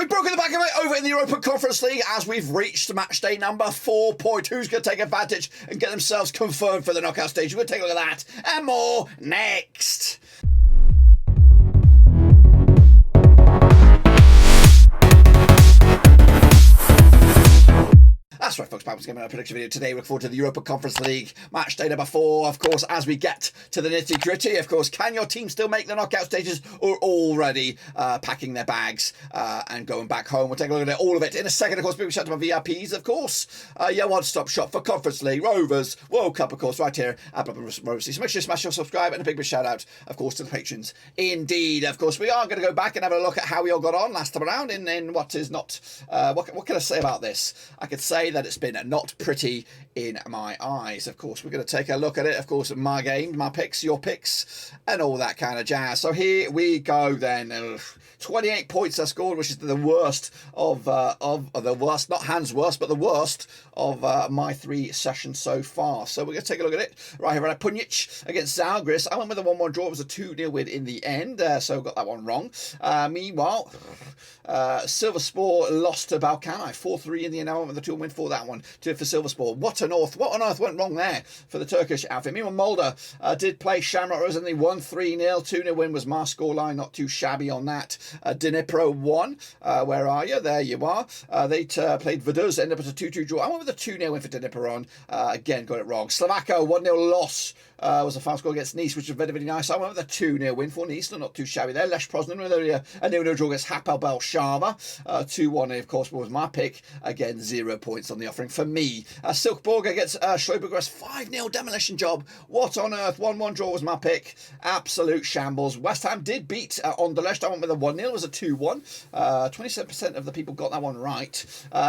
broken the back of it over in the Europa Conference League as we've reached match day number 4. Who's going to take advantage and get themselves confirmed for the knockout stage? We're going to take a look at that and more next. That's right, folks. Back once again in our prediction video today. We look forward to the Europa Conference League match day number 4. Of course, as we get to the nitty gritty, of course, can your team still make the knockout stages or already packing their bags and going back home? We'll take a look at all of it in a second. Of course, big shout out to my VIPs, of course. Your one-stop shop for Conference League, Rovers, World Cup, of course, right here at Rovers. So make sure you smash your subscribe and a big shout out, of course, to the patrons. Indeed, of course, we are going to go back and have a look at how we all got on last time around in what is not. What can I say about this? I could say that it's been not pretty in my eyes. Of course, we're going to take a look at it. Of course, my game, my picks, your picks, and all that kind of jazz. So here we go then. 28 points I scored, which is the worst of the worst, not Hans' worst, but the worst of my 3 sessions so far. So we're going to take a look at it right here. Pyunik against Zalgiris. I went with a 1-1 draw. It was a 2-0 win in the end, so got that one wrong. Meanwhile, Silverspor lost to Balkani 4-3 in the end. I went with the 2-1 win for that one for Silverspor. What on earth went wrong there for the Turkish outfit? Meanwhile, Mulder did play Shamrock, and they won 3-0. 2-0 win was my scoreline. Not too shabby on that. Dnipro-1. Where are you? There you are. They played Vaduz, ended up as a 2-2 draw. I went with a 2-0 win for Dnipro-1. Again, got it wrong. Slovácko, 1-0 loss. Was a final score against Nice, which was very, very nice. I went with a 2-0 win for Nice, not too shabby there. Lech Poznań with a 0-0 draw against Hapoel Sheva. 2-1, of course, was my pick. Again, 0 points on the offering for me. Silkeborg against Slovácko, 5-0 demolition job. What on earth? 1-1 draw was my pick. Absolute shambles. West Ham did beat Anderlecht. I went with a 1-0. It was a 2-1. 27% of the people got that one right.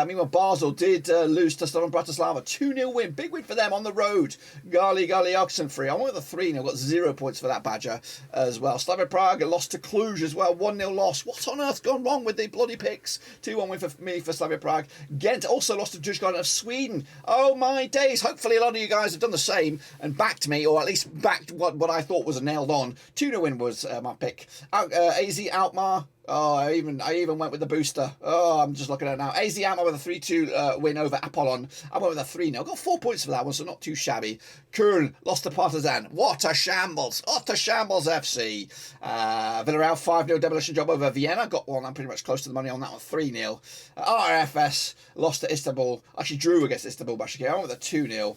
Meanwhile, Basel did lose to Slovan Bratislava. 2-0 win. Big win for them on the road. Gali Oxenfree. I went with a 3-0. Got 0 points for that badger as well. Slavia Prague lost to Cluj as well. 1-0 loss. What on earth gone wrong with the bloody picks? 2-1 win for me for Slavia Prague. Ghent also lost to Djurgården of Sweden. Oh my days. Hopefully a lot of you guys have done the same and backed me, or at least backed what I thought was a nailed on. 2-0 win was my pick. AZ Alkmaar. Oh, I even went with the booster. Oh, I'm just looking at it now. AZ Alkmaar with a 3-2 win over Apollon. I went with a 3-0. Got 4 points for that one, so not too shabby. Köln lost to Partizan. What a shambles. What a shambles FC. Villarreal 5-0 demolition job over Vienna. Got one. I'm pretty much close to the money on that one. 3-0. RFS lost to Istanbul. Actually drew against Istanbul Başakşehir. I went with a 2-0.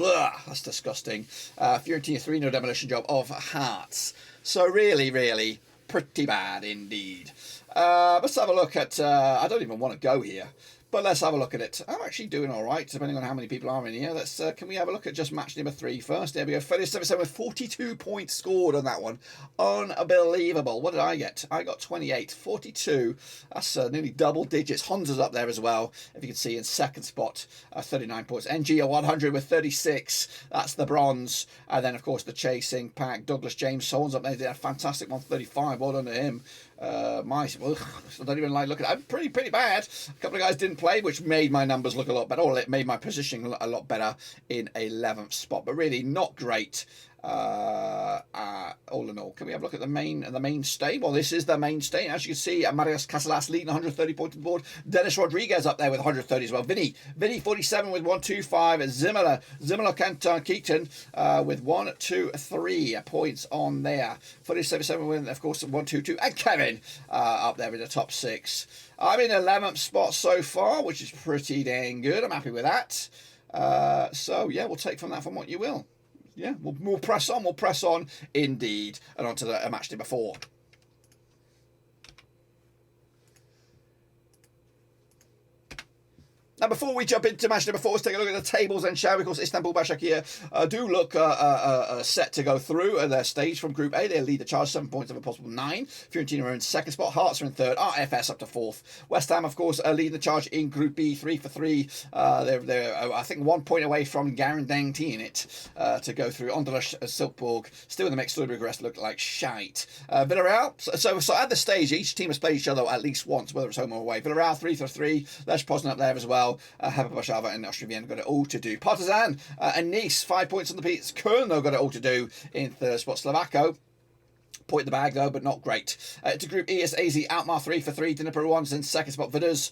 Ugh, that's disgusting. Fiorentina 3-0 demolition job of Hearts. So really, really pretty bad indeed. Let's have a look at, I don't even want to go here, but let's have a look at it. I'm actually doing all right, depending on how many people are in here. Let's can we have a look at just match number 3 first? There we go. 37 with 42 points scored on that one. Unbelievable. What did I get? I got 28. 42. That's nearly double digits. Honza's up there as well, if you can see, in second spot. 39 points. NG 100 with 36. That's the bronze. And then, of course, the chasing pack. Douglas James Solon's up there. He did a fantastic 135. Well done to him. I don't even like looking at it. Pretty bad. A couple of guys didn't play, which made my numbers look a lot better, or it made my positioning a lot better in 11th spot, but really not great. All in all, can we have a look at the mainstay? Well, this is the mainstay. As you can see, Marius Casillas leading 130 points on the board. Dennis Rodriguez up there with 130 as well. Vinny 47 with 125. Zimmer Keaton with 123 points on there. 47 with, of course, 122. And Kevin up there in the top 6. I'm in 11th spot so far, which is pretty dang good. I'm happy with that. So yeah, we'll take from that from what you will. Yeah, we'll press on indeed, and on to the match day before. Now, before we jump into match number 4, let's take a look at the tables and shall we? Of course, İstanbul Başakşehir do look set to go through their stage from Group A. They lead the charge, 7 points of a possible 9. Fiorentina are in second spot. Hearts are in third. RFS up to 4th. West Ham, of course, leading the charge in Group B, 3 for 3. They're I think 1 point away from guaranteeing it to go through. Anderlecht, Silkeborg, still in the mix. The rest look like shite. Villarreal. So at the stage, each team has played each other at least once, whether it's home or away. Villarreal 3 for 3. Lech Poznań up there as well. Hapoel and Austria got it all to do. Partizan and Nice, 5 points on the beats. Köln, though, got it all to do in third spot. Slovácko Point in the bag, though, but not great. To Group E is AZ Alkmaar 3-3. Dnipro-1's in second spot. Vaduz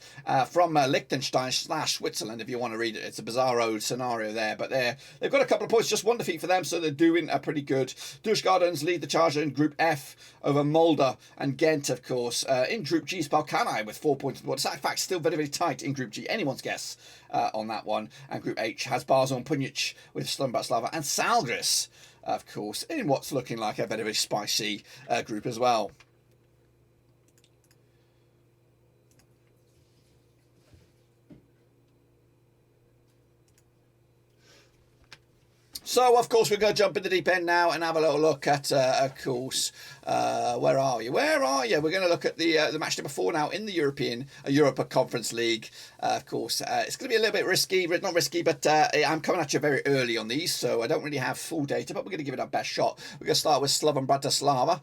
from Liechtenstein / Switzerland, if you want to read it. It's a bizarre old scenario there, but they've got a couple of points, just one defeat for them, so they're doing pretty good. Djurgårdens lead the charge in Group F over Molde and Gent, of course. In Group G is Balkani with 4 points. It's in fact still very, very tight in Group G. Anyone's guess on that one. And Group H has Basel and Pyunik with Slovácko and Žalgiris, of course, in what's looking like a very, very spicy group as well. So, of course, we're going to jump in the deep end now and have a little look at, of course, where are you? Where are you? We're going to look at the matchday before now in the Europa Conference League. Of course, it's going to be a little bit risky, not risky, but I'm coming at you very early on these, so I don't really have full data, but we're going to give it our best shot. We're going to start with Slovan Bratislava.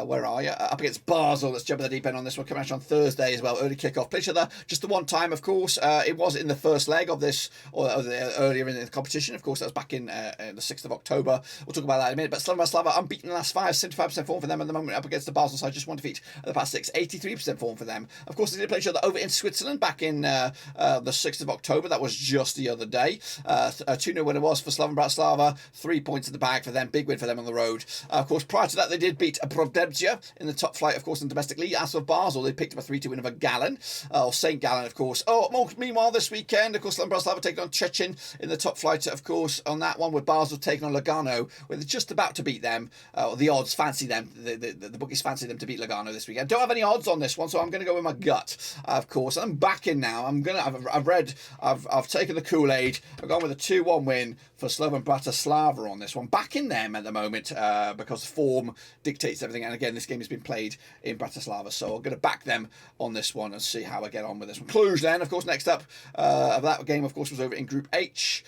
Where are you? Up against Basel. Let's jump in the deep end on this one. Coming at you on Thursday as well. Early kickoff. Play each other just the one time, of course. It was in the first leg of this, or earlier in the competition. Of course, that was back in the 6th of October. We'll talk about that in a minute. But Slovan Bratislava unbeaten in the last 5, 75% form for them at the moment, up against the Basel side. Just one defeat at the past 6, 83% form for them. Of course, they did play each other over in Switzerland back in the 6th of October. That was just the other day. A 2-0 win it was for Slovan Bratislava. 3 points in the bag for them. Big win for them on the road. Of course, prior to that, they did beat Brodebja in the top flight, of course, in domestic league. As for Basel, they picked up a 3-2 win over Gallen, or St. Gallen, of course. Meanwhile, this weekend, of course, Slovan Bratislava taking on Szczecin in the top flight, of course, on that one, with Basel taking on Lugano, where they're just about to beat them. The odds fancy them. The bookies fancy them to beat Lugano this weekend. Don't have any odds on this one, so I'm going to go with my gut, of course. I'm backing now. I've taken the Kool-Aid. I've gone with a 2-1 win for Slovan Bratislava on this one. Backing them at the moment because form dictates everything. And again, this game has been played in Bratislava, so I'm going to back them on this one and see how I get on with this one. Cluj then, of course, next up. That game, of course, was over in Group H.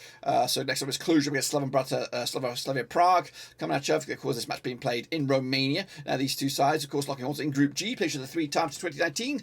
So next up is Cluj against Slavia Prague. Coming at you, of course, this match being played in Romania. Now, these two sides, of course, locking horns in Group G. Played each other 3 times in 2019.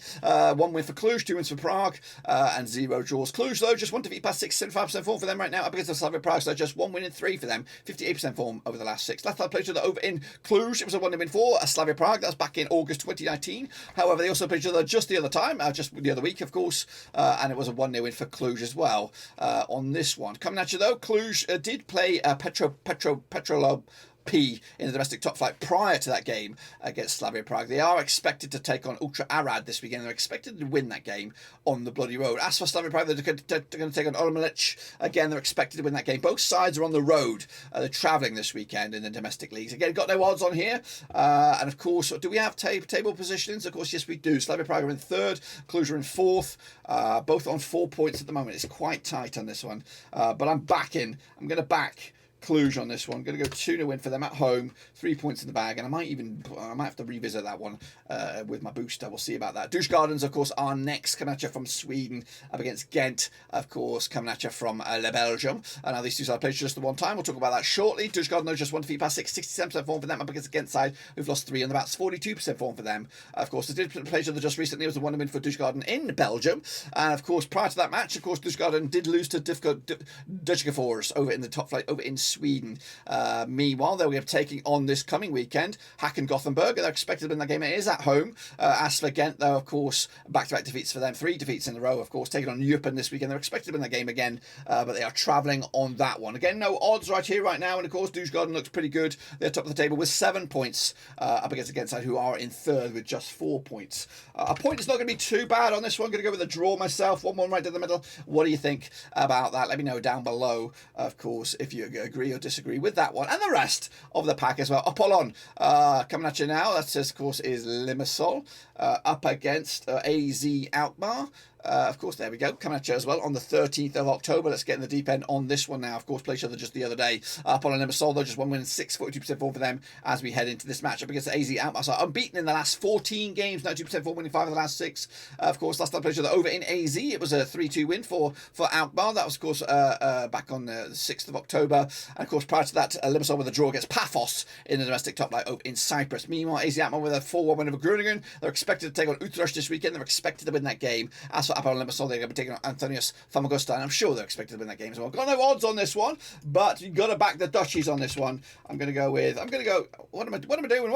1 win for Cluj, 2 wins for Prague, and 0 draws. Cluj, though, just 1 defeat past 6, 75% form for them right now, up against the Slavia Prague. So just 1 win in 3 for them, 58% form over the last 6. Last time played each other over in Cluj, it was a 1 win for Slavia Prague. That was back in August 2019. However, they also played each other just the other time, just the other week, of course, and it was a 1-0 win for Cluj as well on this one. Coming at you, though, Cluj did play Petrolub P in the domestic top flight prior to that game against Slavia Prague. They are expected to take on Ultra Arad this weekend. They're expected to win that game on the bloody road. As for Slavia Prague, they're going to take on Lech. Again, they're expected to win that game. Both sides are on the road. They're travelling this weekend in the domestic leagues. Again, got no odds on here. And of course, do we have table positionings? Of course, yes, we do. Slavia Prague are in 3rd. Cluj are in 4th. Both on 4 points at the moment. It's quite tight on this one. But I'm going to back Cluj on this one. I'm going to go 2-0 win for them at home, 3 points in the bag, and I might have to revisit that one with my booster. We'll see about that. Djurgårdens, of course, are next, coming at you from Sweden, up against Gent, of course, coming at you from Belgium. Now these two sides played just the one time. We'll talk about that shortly. Djurgården, just 1 defeat past 6, 67% form for them, up against the Gent side, who've lost 3 on the bats, 42% form for them. Of course, they did play each other just recently. It was a 1-0 win for Djurgården in Belgium, and of course, prior to that match, of course, Djurgården did lose to Djurgårdens over in the top flight over in Sweden. Meanwhile, they'll be taking on this coming weekend Hacken Gothenburg. They're expected to win that game. It is at home. As for Gent, though, of course, back-to-back defeats for them. 3 defeats in a row, of course, taking on Eupen this weekend. They're expected to win that game again, but they are travelling on that one. Again, no odds right here, right now, and of course, Djurgården looks pretty good. They're top of the table with 7 points, up against the Gent side, who are in 3rd with just 4 points. A point is not going to be too bad on this one. I'm going to go with a draw myself. 1-1 right in the middle. What do you think about that? Let me know down below, of course, if you agree or disagree with that one, and the rest of the pack as well. Apollon coming at you now. That, of course, is Limassol up against AZ Alkmaar. Of course, there we go. Coming at you as well on the 13th of October. Let's get in the deep end on this one now. Of course, play each other just the other day. Apollon and Limassol, though, just 1 win and 6, 42% form for them as we head into this match up against AZ Alkmaar. So unbeaten in the last 14 games, 92% form, winning 5 of the last 6. Of course, last time played each other over in AZ, it was a 3-2 win for Alkmaar. That was, of course, back on the 6th of October. And, of course, prior to that, Limassol with a draw against Paphos in the domestic top flight over in Cyprus. Meanwhile, AZ Alkmaar with a 4-1 win over Groningen. They're expected to take on Utrecht this weekend. They're expected to win that game. As for Apollon Limassol, they're going to be taking on Antonius Famagusta, and I'm sure they're expected to win that game as well. Got no odds on this one, but you've got to back the Dutchies on this one. What am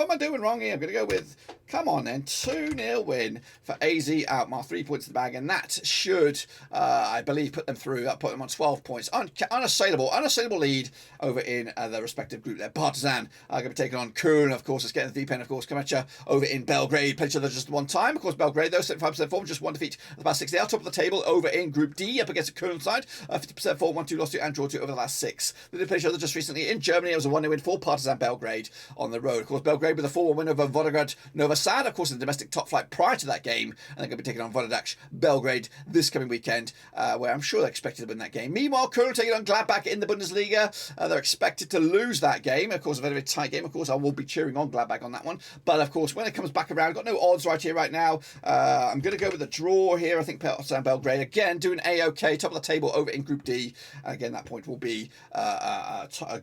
I doing wrong here? I'm going to go with, come on then, 2-0 win for AZ Alkmaar, 3 points in the bag, and that should, I believe, put them through. That put them on 12 points. Unassailable lead over in their respective group there. Partizan are going to be taking on Köln, of course. It's getting the deep end, of course. Come at you over in Belgrade. Played each other just one time. Of course, Belgrade, though, 75% form, just one defeat at the past 6. They are top of the table over in Group D, up against the Köln side. 50% form, 1-2 lost to and draw to over the last 6. They did play each other just recently in Germany. It was a 1-0 win for Partizan Belgrade on the road. Of course, Belgrade with a 4-1 win over Vodograd Novi Sad, of course, in the domestic top flight prior to that game. And they're going to be taking on Vodac Belgrade this coming weekend, where I'm sure they're expected to win that game. Meanwhile, Köln taking on Gladbach in the Bundesliga. They're expected to lose that game. Of course, a very tight game. Of course, I will be cheering on Gladbach on that one. But, of course, when it comes back around, I've got no odds right here, right now. I'm going to go with a draw here. I think Partizan Belgrade, again, doing A-OK, top of the table over in Group D. And again, that point will be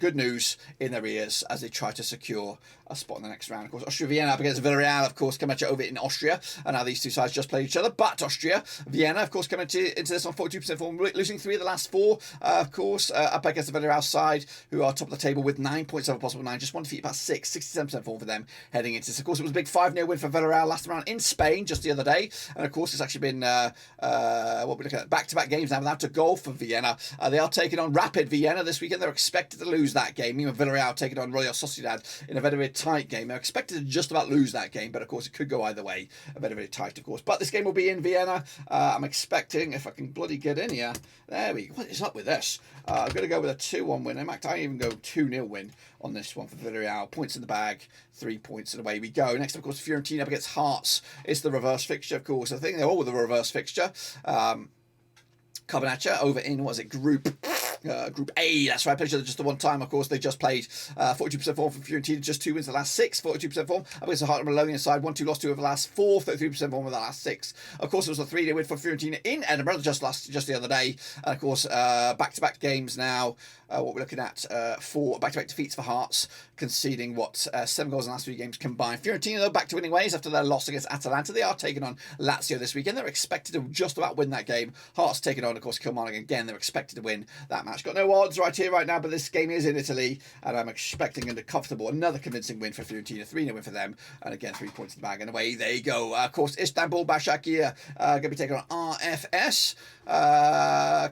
good news in their ears as they try to secure a spot in the next round. Of course, Austria Vienna up against Villarreal, of course, come at you over in Austria. And now these two sides just played each other. But Austria, Vienna, of course, coming into this on 42% form, losing 3 of the last 4, of course, up against the Villarreal side, who are top of the table with 9 points over possible 9. Just one defeat, about 6, 67% form for them heading into this. Of course, it was a big 5-0 win for Villarreal last round in Spain just the other day. And of course, it's actually been what we're looking at, back-to-back games now without a goal for Vienna. They are taking on Rapid Vienna this weekend. They're expected to lose that game. Meanwhile, Villarreal taking on Royal Sociedad in a very, very tight game. They're expected to just about lose that game, but of course, it could go either way. A very, very tight, of course. But this game will be in Vienna. I'm expecting, if I can bloody get in here, there we go. What is up with this? I'm going to go with a 2-1 win. In fact, I even go 2-0 win on this one for Villarreal. Points in the bag, 3 points, and away we go. Next, of course, Fiorentina up against Hearts. It's the reverse fixture, of course. I think they're all with the reverse fixture. Coming at you over in, what is it, Group A, that's right, played each other just the one time, of course. They just played 42% form from Fiorentina, just 2 wins the last 6, 42% form. Up against the Heart of Midlothian side, 1-2 lost to over the last 4, 33% form with the last 6. Of course, it was a 3-0 win for Fiorentina in Edinburgh just the other day. And of course, back-to-back games now. What we're looking at for back-to-back defeats for Hearts, conceding 7 goals in the last 3 games combined. Fiorentina, though, back to winning ways after their loss against Atalanta. They are taking on Lazio this weekend. They're expected to just about win that game. Hearts taking on, of course, Kilmarnock again. They're expected to win that match. Got no odds right here, right now, but this game is in Italy, and I'm expecting another convincing win for Fiorentina. 3-0 win for them, and again, 3 points in the bag, and away they go. Of course, Istanbul Başakşehir going to be taking on RFS.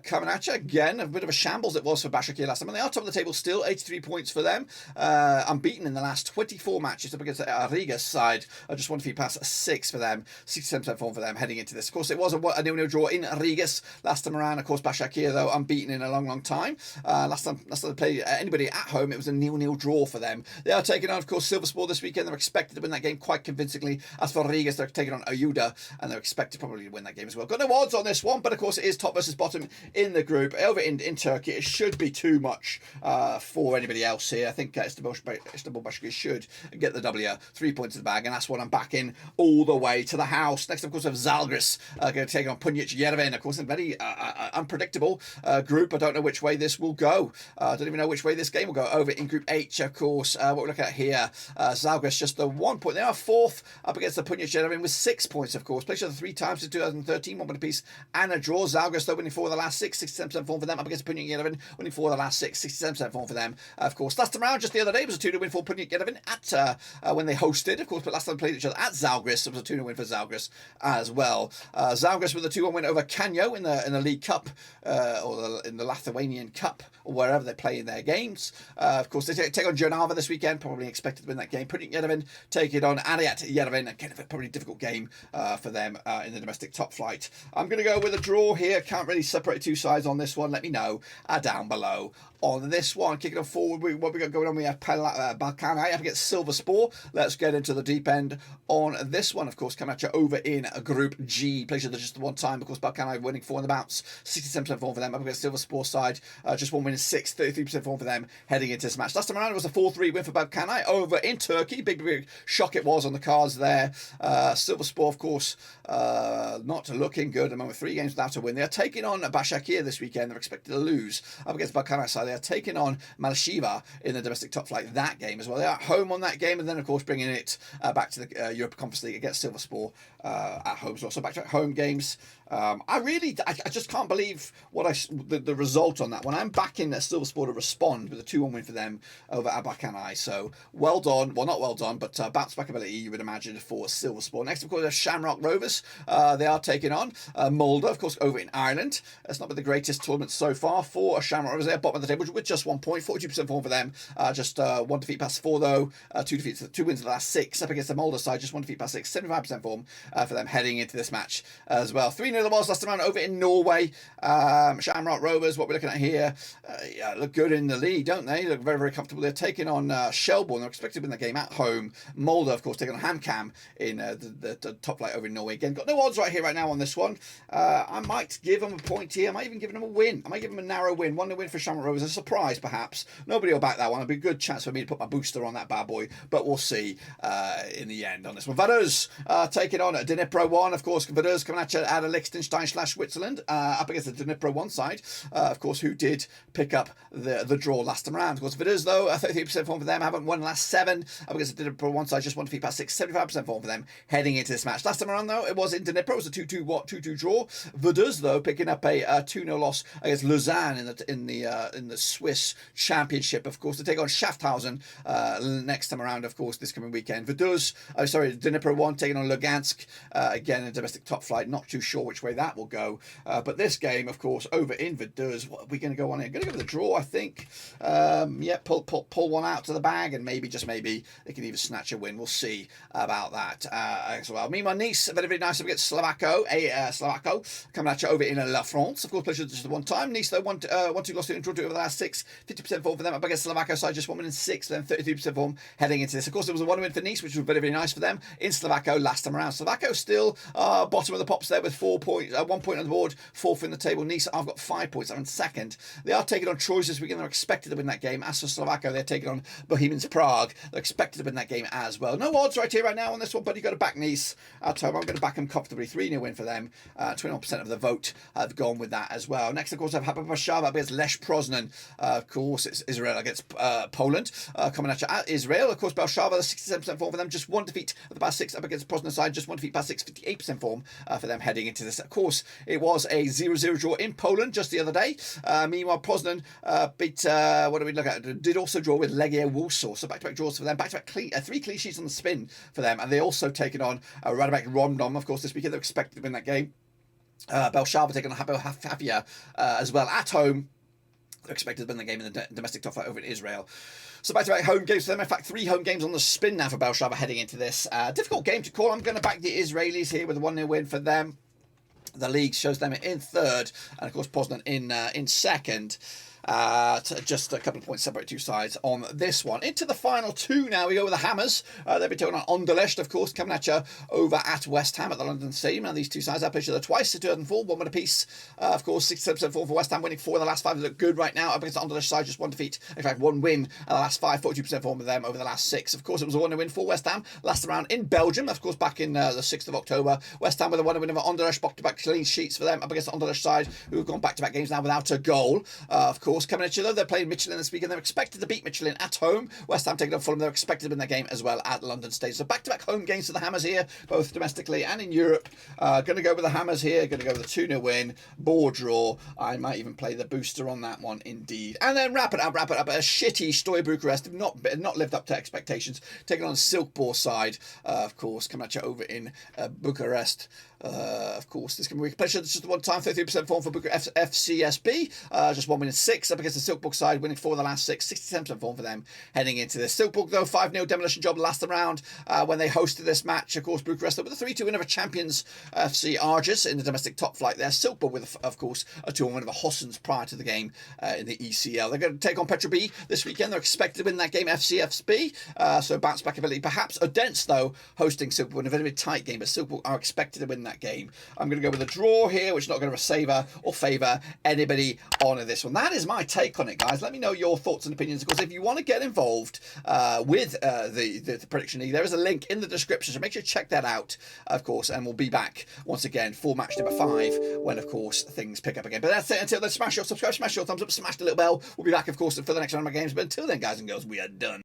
Coming at you again, a bit of a shambles it was for Başakşehir last time, and they are top of the table still, 83 points for them, unbeaten in the last 24 matches up against the Rīgas side. Just one defeat past 6 for them, 67% form for them heading into this. Of course, it was a 0-0 draw in Rīgas last time around. Of course, Başakşehir, though, unbeaten in a long time. Last time they played anybody at home, it was a 0-0 draw for them. They are taking on, of course, Silkeborg this weekend. They're expected to win that game quite convincingly. As for Rīgas, they're taking on Ayuda, and they're expected probably to win that game as well. Got no odds on this one, but of course, it is top versus bottom in the group. Over in Turkey, it should be too much for anybody else here. I think Istanbul Başakşehir should get the W. 3 points in the bag, and that's what I'm backing all the way to the house. Next, of course, we have Zalgiris going to take on Pyunik FC. Of course, a very unpredictable group. I don't know which way this will go. I don't even know which way this game will go. Over in Group H, of course, what we're looking at here, Zalgiris just the 1 point. They are 4th up against the Pyunik FC with 6 points, of course. Played each other 3 times in 2013, 1 point apiece and a draw. Zalgiris, though, winning 4 of the last 6, 67% form for them. Up against Pyunik FC, winning 4 of the last 6, 67% form for them. Of course, last time around, just the other day, it was a 2-0 win for Pyunik FC at when they hosted, of course, but last time they played each other at Zalgiris, it was a 2-0 win for Zalgiris as well. Zalgiris with a 2-1 win over Canio in the League Cup, or in the Lithuanian Cup, or wherever they play in their games. Of course, they take on Jonava this weekend, probably expected to win that game. Pyunik FC taking on Ariat Yerevan, again, a probably difficult game for them in the domestic top flight. I'm going to go with a draw here. Can't really separate 2 sides on this one. Let me know down below on this one. Kicking on forward, what we got going on, we have Balkani up against Silverspor. Let's get into the deep end on this one. Of course, come at you over in Group G. Played just the one time. Of course, Balkani winning 4 in the bounce, 67% form for them. Up against Silverspor side, just 1 win in 6, 33% form for them heading into this match. Last time around, it was a 4-3 win for Balkani over in Turkey. Big shock it was on the cards there. Silverspor, of course, not looking good at the moment. 3 games without a win. They are taking on Başakşehir this weekend. They're expected to lose. Up against Balkani side, they are taking on Sheva in the domestic top flight that game as well. They are at home on that game, and then, of course, bringing it back to the Europa Conference League against Silverspor at home as well. So back to home games I just can't believe the result on that one. I'm backing Silverspor to respond with a 2-1 win for them over Abakanai. So well done. Well, not well done, but bounce back ability, you would imagine, for Silverspor. Next, of course, there's Shamrock Rovers. They are taking on Molde, of course, over in Ireland. It's not been the greatest tournament so far for Shamrock Rovers. They're bottom of the table with just 1 point, 42% form for them. Just 1 defeat past 4, though. 2 wins in the last 6. Up against the Molde side, just 1 defeat past 6. 75% form for them heading into this match as well. 3-0 the was last time around over in Norway. Shamrock Rovers, what we're looking at here, look good in the league, don't they? Look very, very comfortable. They're taking on Shelbourne. They're expected to win the game at home. Molde, of course, taking on HamKam in the top flight over in Norway. Again, got no odds right here, right now on this one. I might give them a point here. I might even give them a win. I might give them a narrow win. 1-0 win for Shamrock Rovers. A surprise, perhaps. Nobody will back that one. It'll be a good chance for me to put my booster on that bad boy, but we'll see in the end on this one. Vaduz taking on Dnipro-1. Of course, Vaduz coming at you out of Liechtenstein/Switzerland, up against the Dnipro-1 side, of course, who did pick up the draw last time around. Of course, Vaduz, though, 33% form for them, haven't won the last 7, up against the Dnipro-1 side, just 1 defeat past 6, 75% form for them heading into this match. Last time around, though, it was in Dnipro, it was a 2-2 draw. Vaduz, though, picking up a 2-0 loss against Lausanne in the Swiss Championship, of course, to take on Schaffhausen next time around, of course, this coming weekend. Dnipro-1 taking on Lugansk, again, in domestic top flight, not too sure which way that will go. But this game, of course, over in Vaduz, what are we going to go on here? Going to go with the draw, I think. Yeah, pull one out to the bag, and maybe, just maybe, they can even snatch a win. We'll see about that as well. Meanwhile, Nice, very, very nice against Slovácko. Slovácko coming at you over in La France. Of course, pleasure just the one time. Nice, though, 1-2 lost to draw over the last 6. 50% form for them. Up against Slovácko side, just 1 win in 6, then 33% form heading into this. Of course, there was a 1 win for Nice, which was very, very nice for them in Slovácko last time around. Slovácko still bottom of the pops there with 4 points, 1 point on the board, 4th in the table. Nice, I've got 5 points. I'm in 2nd. They are taking on Troyes this weekend. They're expected to win that game. As for Slovácko, they're taking on Bohemians Prague. They're expected to win that game as well. No odds right here, right now on this one, but you've got to back Nice at home. I'm going to back them comfortably. 3-0 win for them. 21% of the vote have gone with that as well. Next, of course, I have Hapoel against Lech Poznań. Of course, it's Israel against Poland. Coming at you at Israel. Of course, Belshava, 67% form for them. Just 1 defeat of the past 6 up against Poznań side. Just 1 defeat past 6. 58% form for them heading into this. Of course, it was a 0-0 draw in Poland just the other day. Meanwhile, Poznań beat, what do we look at? Did also draw with Legia Warsaw. So back-to-back draws for them. Back-to-back 3 clean sheets on the spin for them. And they also taken on Radek Rondon, of course, this weekend. They're expected to win that game. Belshava taking on Hapoel as well at home. They're expected to win the game in the domestic top flight over in Israel. So back-to-back home games for them. In fact, 3 home games on the spin now for Belshava heading into this. Difficult game to call. I'm going to back the Israelis here with a 1-0 win for them. The league shows them in 3rd, and of course Poznań in 2nd. Just a couple of points separate 2 sides on this one. Into the final 2 now. We go with the Hammers. They'll be taking on Anderlecht, of course, coming at you over at West Ham at the London Stadium. Now, these 2 sides have played each other twice, 2004, 1 win apiece. Of course, 67% form for West Ham, winning 4 in the last 5. They look good right now. Up against the Anderlecht side, just 1 defeat. In fact, 1 win in the last 5, 42% form for them over the last 6. Of course, it was a 1-0 win for West Ham last round in Belgium, of course, back in the 6th of October. West Ham with a 1-0 win over Anderlecht, back-to-back clean sheets for them up against the Anderlecht side, who have gone back-to-back games now without a goal. Of course, coming at you, though, they're playing Michelin this weekend. They're expected to beat Michelin at home. West Ham taking on Fulham. They're expected to win their game as well at London Stadium. So back-to-back home games for the Hammers here, both domestically and in Europe. Going to go with the Hammers here. Going to go with a 2-0 win. Board draw. I might even play the booster on that one, indeed. And then wrap it up. A shitty Steaua Bucharest have not lived up to expectations. Taking on Silkeborg side, of course, coming at you over in Bucharest. Of course, this can be a pleasure. This is the 1 time, 33% form for FCSB. Just 1 win in 6 up against the Silkeborg side, winning 4 of the last 6. 67% form for them heading into this. Silkeborg, though, 5-0 demolition job last round when they hosted this match. Of course, Bucharest with a 3-2 win over champions FC Argus in the domestic top flight there. Silkeborg with, of course, a 2-1 win over Hossens prior to the game in the ECL. They're going to take on Petra B this weekend. They're expected to win that game, FCSB. So bounce back ability. Perhaps Odense, though, hosting Silkeborg in a very, very tight game, but Silkeborg are expected to win that game. I'm going to go with a draw here, which is not going to savour or favour anybody on this one. That is my take on it, guys. Let me know your thoughts and opinions. Of course, if you want to get involved with the prediction league, there is a link in the description, so make sure you check that out, of course, and we'll be back once again for match number 5 when, of course, things pick up again. But that's it. Until then, smash your subscribe, smash your thumbs up, smash the little bell. We'll be back, of course, for the next round of my games. But until then, guys and girls, we are done.